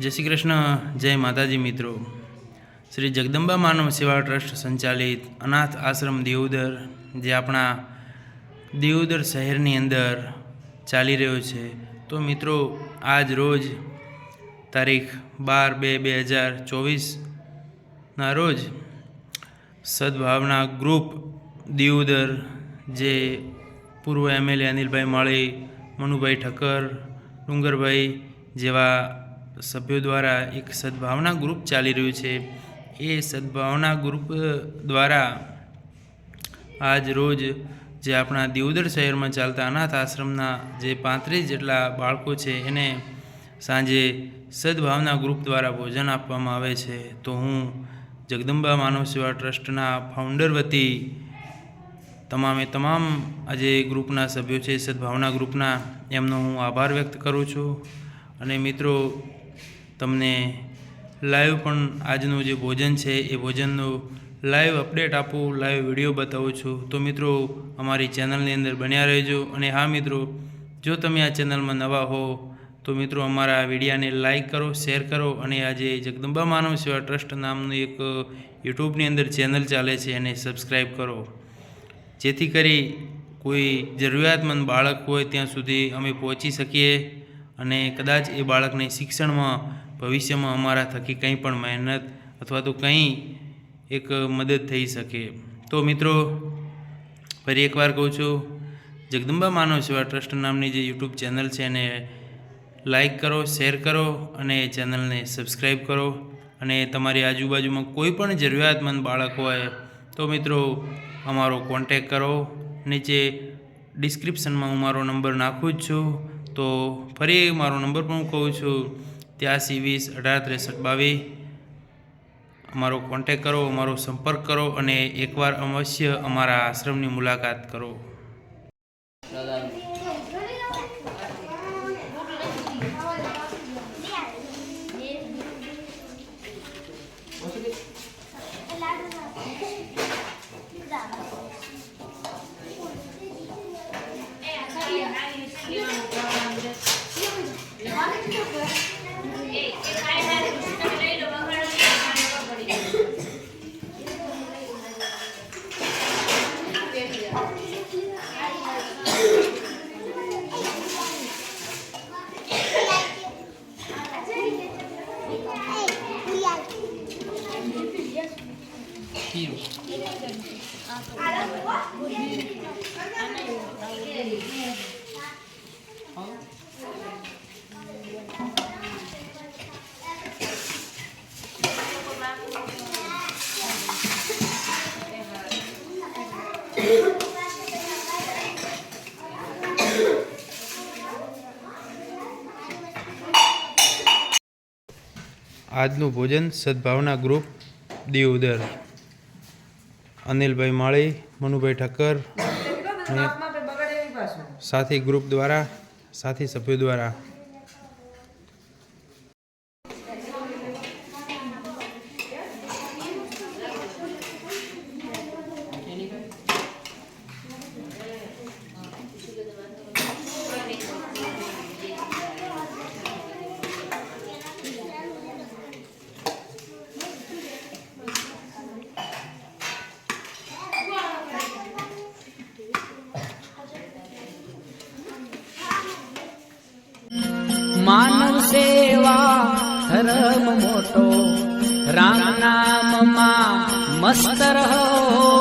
जय श्री कृष्ण। जय माताजी। मित्रों, श्री जगदंबा मानव सेवा ट्रस्ट संचालित अनाथ आश्रम दियोदर जे अपना दियोदर शहरनी अंदर चाली रह्यो छे। तो मित्रों, आज रोज तारीख 12/2/2024 ना रोज सद्भावना ग्रुप दियोदर जे पूर्व MLA अनिल भाई माळी, मनुभाई ठक्कर, डूंगर भाई जेवा सभ्यों द्वारा एक सद्भावना ग्रुप चाली रह्यु छे। ए सद्भावना ग्रुप द्वारा आज रोज जे अपना दियोदर शहर में चालता अनाथ आश्रमना जे 35 जेटला बाळको छे एने सांजे सद्भावना ग्रुप द्वारा भोजन आपवामां आवे छे। तो हूँ जगदंबा मानव सेवा ट्रस्टना फाउंडर वती तमामे तमाम आजे ग्रुपना सभ्यो छे सद्भावना ग्रुपना एमनो हूँ आभार व्यक्त करूँ छूँ। अने मित्रों, तमने लाइव पण आजनु जे भोजन छे ए भोजननो लाइव अपडेट आपू, लाइव विडियो बतावुं छूं। तो मित्रों, अमारी चेनलनी अंदर बन्या रहेजो। अने हाँ मित्रों, जो तमे आ चेनल में नवा हो तो मित्रों अमारा विडिया ने लाइक करो, शेर करो। अने आज जगदंबा मानव सेवा ट्रस्ट नामनु एक यूट्यूबनी अंदर चेनल चाले छे एने सब्सक्राइब करो, जेथी करी कोई जरूरियातमंद बाळक होय त्यां सुधी अमे पहोंची सकीए अने कदाच ए बाळकने शिक्षणमां भविष्य में अमारा थकी कहीं पण मेहनत अथवा तो कहीं एक मदद थई सके। तो मित्रों, फरी एक बार कहूँ छूँ, जगदंबा मानव सेवा ट्रस्ट नामनी जे यूट्यूब चेनल है ने लाइक करो, शेर करो अने चेनल ने सब्सक्राइब करो। अने तमारी आजूबाजू में कोईपण जरूरियातमंद बाळक होय तो मित्रों अमारो कॉन्टेक्ट करो। नीचे डिस्क्रिप्शन में हूँ मारो नंबर नाखूँ ज छूँ। तो फरी मारो नंबर पण कहूँ छूँ 8320186322। अमारो कॉन्टेक्ट करो, अमारो संपर्क करो अने एक बार अवश्य अमारा आश्रमनी मुलाकात करो। આજનું ભોજન સદ્ભાવના ગ્રુપ દિયોદર અનિલ ભાઈ માળી, મનુભાઈ ઠક્કર साथी ग्रुप द्वारा, साथी सभ्यों द्वारा मानव सेवा धर्म मोटो राम नाम मा मस्त रहो।